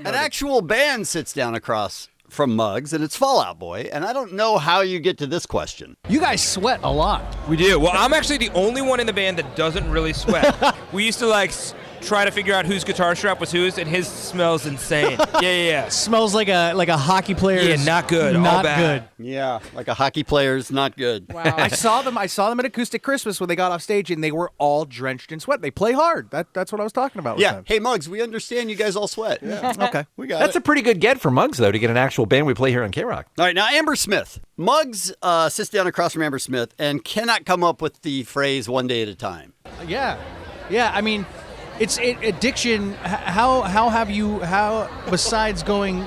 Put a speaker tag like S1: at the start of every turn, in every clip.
S1: An actual band sits down across from Muggs, and it's Fall Out Boy, and I don't know how you get to this question.
S2: You guys sweat a lot.
S3: We do. Well, I'm actually the only one in the band that doesn't really sweat. We used to try to figure out whose guitar strap was whose, and his smells insane. Yeah.
S2: Smells like a hockey player.
S3: Yeah, not good.
S2: Not
S3: all bad.
S2: good.
S1: Yeah, like a hockey player's not good.
S4: Wow. I saw them at Acoustic Christmas when they got off stage, and they were all drenched in sweat. They play hard. That's what I was talking about. With them.
S1: Hey, Muggs, we understand you guys all sweat.
S5: Yeah.
S4: Okay.
S5: We got
S6: That's
S5: it.
S6: a pretty good get for Muggs, though, to get an actual band we play here on KROQ.
S1: All right, now Amber Smith. Muggs sits down across from Amber Smith and cannot come up with the phrase "one day at a time."
S2: Yeah. I mean, it's addiction. How besides going,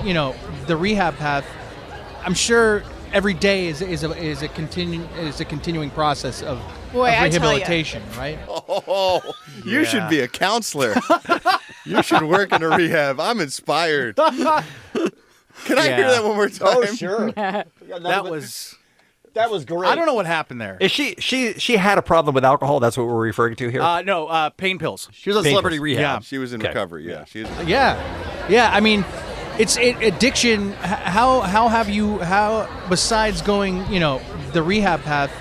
S2: the rehab path, I'm sure every day is a continuing process of rehabilitation, right?
S5: Oh, you should be a counselor. You should work in a rehab. I'm inspired. Can I hear that one more time?
S1: Oh, sure. That was great.
S4: I don't know what happened there.
S6: Is she had a problem with alcohol? That's what we're referring to here?
S4: No, pain pills.
S1: She was on Celebrity Rehab.
S4: Yeah.
S5: She was in recovery. Yeah. She was.
S2: Yeah. I mean, it's addiction. How besides going, the rehab path,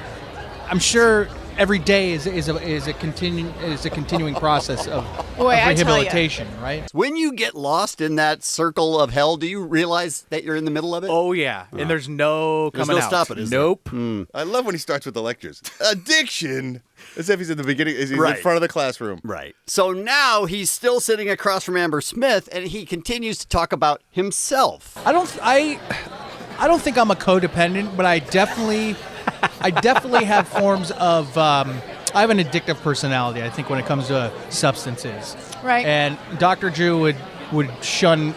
S2: I'm sure every day is a continuing process of rehabilitation, right?
S1: When you get lost in that circle of hell, do you realize that you're in the middle of it?
S4: Oh yeah, and there's no coming out.
S1: Stop it, is there?
S4: Nope.
S5: I love when he starts with the lectures. Addiction. As if he's in the beginning. He's in front of the classroom.
S1: Right. So now he's still sitting across from Amber Smith, and he continues to talk about himself.
S2: I don't think I'm a codependent, but I definitely have forms of. I have an addictive personality, I think, when it comes to substances.
S7: Right.
S2: And Dr. Drew would shun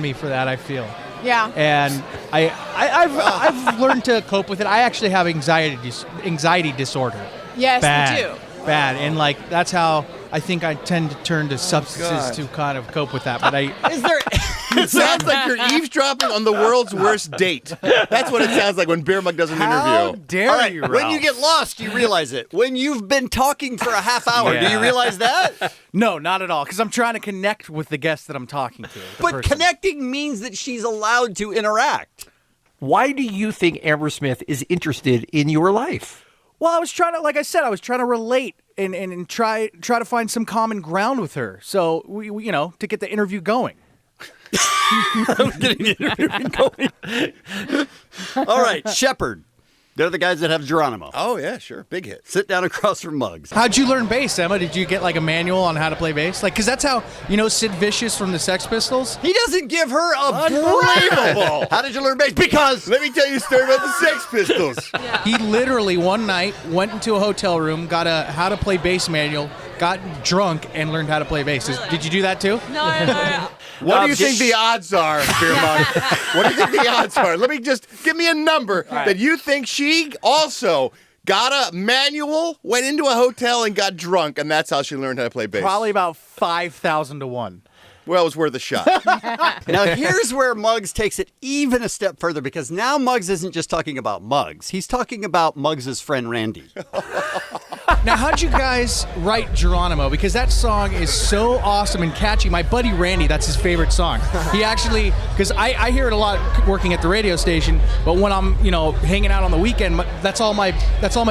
S2: me for that, I feel.
S7: Yeah.
S2: And I've learned to cope with it. I actually have anxiety disorder.
S7: Yes,
S2: Bad.
S7: you do.
S2: Bad. And that's how I think I tend to turn to substances to kind of cope with that. But
S1: Is there?
S5: It sounds like you're eavesdropping on the world's worst date. That's what it sounds like when Beer Mug does an
S4: How
S5: interview.
S4: dare you, Ralph?
S1: When you get lost, you realize it. When you've been talking for a half hour, do you realize that?
S4: No, not at all. Because I'm trying to connect with the guest that I'm talking to.
S1: But connecting means that she's allowed to interact.
S6: Why do you think Amber Smith is interested in your life?
S4: Well, I was trying to relate and try to find some common ground with her. So we to get the interview going.
S1: I'm getting the interview going. All right, Sheppard. They're the guys that have Geronimo.
S5: Oh, yeah, sure. Big hit.
S1: Sit down across from Muggs.
S2: how'd you learn bass, Emma? Did you get a manual on how to play bass? Because that's how, Sid Vicious from the Sex Pistols?
S1: He doesn't give her a unbelievable. How did you learn bass? Because
S5: Let me tell you a story about the Sex Pistols.
S2: He literally one night went into a hotel room, got a how to play bass manual, got drunk, and learned how to play bass. Did you do that too?
S7: No.
S5: What do you think the odds are, Beer Mug? What do you think the odds are? Let me just give me a number that you think she also got a manual, went into a hotel, and got drunk, and that's how she learned how to play bass.
S4: Probably about 5,000 to 1.
S5: Well, it was worth a shot.
S1: now here's where Muggs takes it even a step further, because now Muggs isn't just talking about Muggs. He's talking about Muggs' friend Randy.
S2: Now, how'd you guys write Geronimo? Because that song is so awesome and catchy. My buddy Randy, that's his favorite song. He actually, because I hear it a lot working at the radio station, but when I'm, hanging out on the weekend, that's all my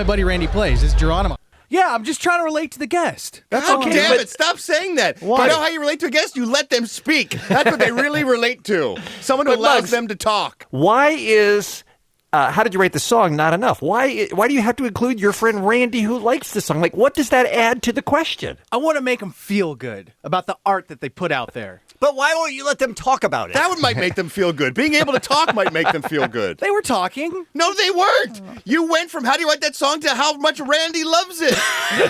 S2: buddy Randy plays is Geronimo.
S4: Yeah, I'm just trying to relate to the guest. That's
S5: God
S4: all.
S5: damn it, stop saying that.
S4: Why?
S5: You know how you relate to a guest? You let them speak. That's what they really relate to. Someone who allows
S6: Muggs,
S5: them to talk.
S6: Why is how did you write the song not enough? Why do you have to include your friend Randy who likes the song? What does that add to the question?
S4: I want to make them feel good about the art that they put out there.
S1: But why won't you let them talk about it?
S5: That might make them feel good. Being able to talk might make them feel good.
S4: They were talking.
S5: No, they weren't. You went from how do you write that song to how much Randy loves it.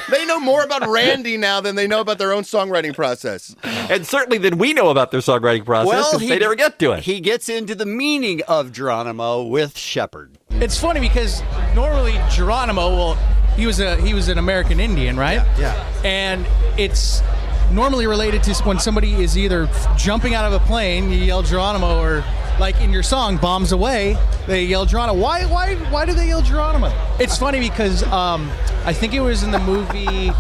S5: They know more about Randy now than they know about their own songwriting process.
S6: And certainly than we know about their songwriting process, they never get to it.
S1: He gets into the meaning of Geronimo with Sheppard.
S2: It's funny because normally Geronimo, he was an American Indian, right?
S5: Yeah.
S2: And it's normally related to when somebody is either jumping out of a plane, you yell Geronimo, or like in your song "Bombs Away," they yell Geronimo. Why do they yell Geronimo? It's funny because I think it was in the movie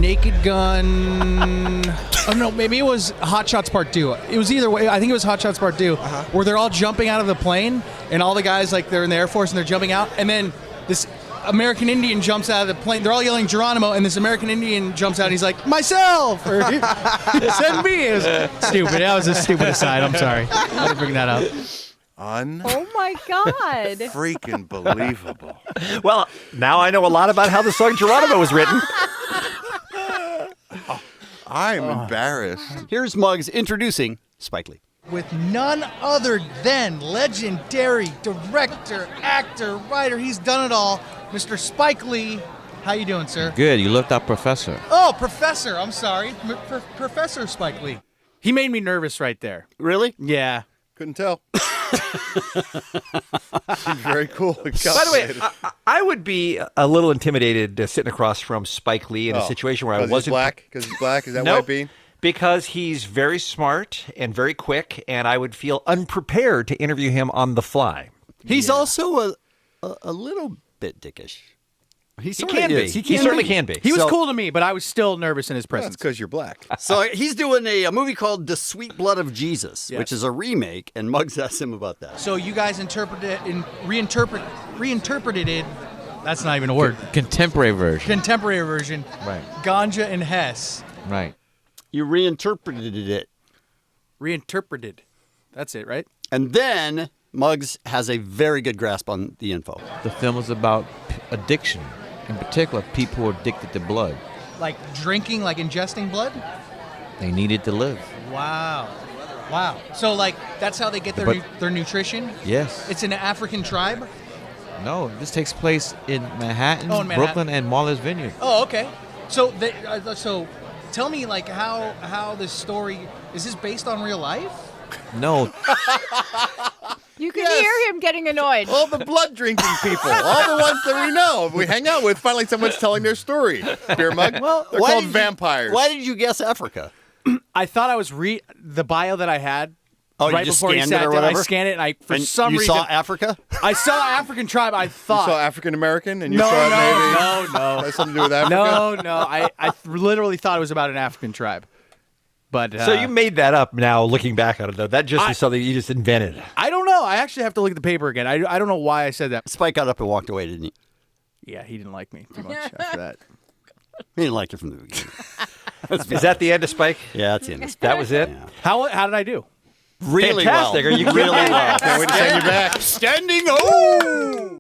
S2: Naked Gun. Oh no, maybe it was Hot Shots Part 2. It was either way. I think it was Hot Shots Part 2, where they're all jumping out of the plane, and all the guys like they're in the Air Force and they're jumping out, and then this American Indian jumps out of the plane. They're all yelling Geronimo, and this American Indian jumps out and he's like, myself! Or send me! It was stupid. That was a stupid aside. I'm sorry. I had to bring that up.
S7: Oh my God.
S5: Freaking believable.
S6: Well, now I know a lot about how the song Geronimo was written.
S5: I'm embarrassed.
S1: Here's Muggs introducing Spike Lee.
S2: With none other than legendary director, actor, writer, he's done it all, Mr. Spike Lee. How you doing, sir?
S8: Good. You looked up Professor.
S2: Oh, Professor. I'm sorry. Professor Spike Lee.
S4: He made me nervous right there.
S1: Really?
S4: Yeah.
S5: Couldn't tell. Seems very cool.
S6: By the way, I would be a little intimidated sitting across from Spike Lee in a situation where I wasn't
S5: black. Because he's black. Is that
S6: Nope.
S5: white bean?
S6: Because he's very smart and very quick, and I would feel unprepared to interview him on the fly.
S1: He's also a little bit dickish.
S6: He can be. He certainly can be.
S4: He was
S1: So-
S4: cool to me, but I was still nervous in his
S5: That's
S4: presence.
S5: because you're black.
S1: So he's doing a movie called The Sweet Blood of Jesus, which is a remake, and Muggs asked him about that.
S2: So you guys reinterpreted it. That's not even a word.
S8: Contemporary version.
S2: Contemporary version.
S8: Right.
S2: Ganja and Hess.
S8: Right.
S1: You reinterpreted it.
S4: Reinterpreted. That's it, right?
S1: And then Muggs has a very good grasp on the info.
S8: The film is about addiction. In particular, people who are addicted to blood.
S2: Like drinking, like ingesting blood?
S8: They need it to live.
S2: Wow. Wow. So like that's how they get their
S8: But-
S2: their nutrition?
S8: Yes.
S2: It's an African tribe?
S8: No, this takes place in Manhattan,
S2: Oh, in Manhattan.
S8: Brooklyn, and Martha's Vineyard.
S2: Oh, okay. So so tell me like how this story is this based on real life?
S8: No,
S7: You can hear him getting annoyed.
S5: All the blood drinking people, all the ones that we know, we hang out with. Finally, someone's telling their story. Beer mug.
S1: Well,
S5: they're called vampires.
S1: Why did you guess Africa?
S4: I thought I was the bio that I had.
S1: Oh, you
S4: right
S1: just
S4: before he
S1: scanned
S4: sat
S1: it or
S4: down, I
S1: whatever?
S4: scanned it, and I for
S1: And
S4: some
S1: you
S4: reason
S1: saw Africa?
S4: I saw African tribe. I
S5: You
S4: thought
S5: saw African American, and you
S4: no,
S5: saw
S4: no,
S5: maybe
S4: no,
S5: has something to do with Africa.
S4: no. I literally thought it was about an African tribe. But
S6: So you made that up now, looking back on it, though. That just
S4: I-
S6: is something you just invented.
S4: I don't know. I actually have to look at the paper again. I don't know why I said that.
S1: Spike got up and walked away, didn't he?
S4: Yeah, he didn't like me too much after that.
S1: He didn't like it from the beginning.
S6: Is that the end of Spike?
S1: Yeah, that's the end. of
S6: That was it?
S1: Yeah.
S4: How did I do?
S1: Really
S6: Fantastic.
S1: well.
S6: Are you
S1: really
S6: kidding me?
S1: well?
S5: Can't wait to send you back.
S1: Standing O!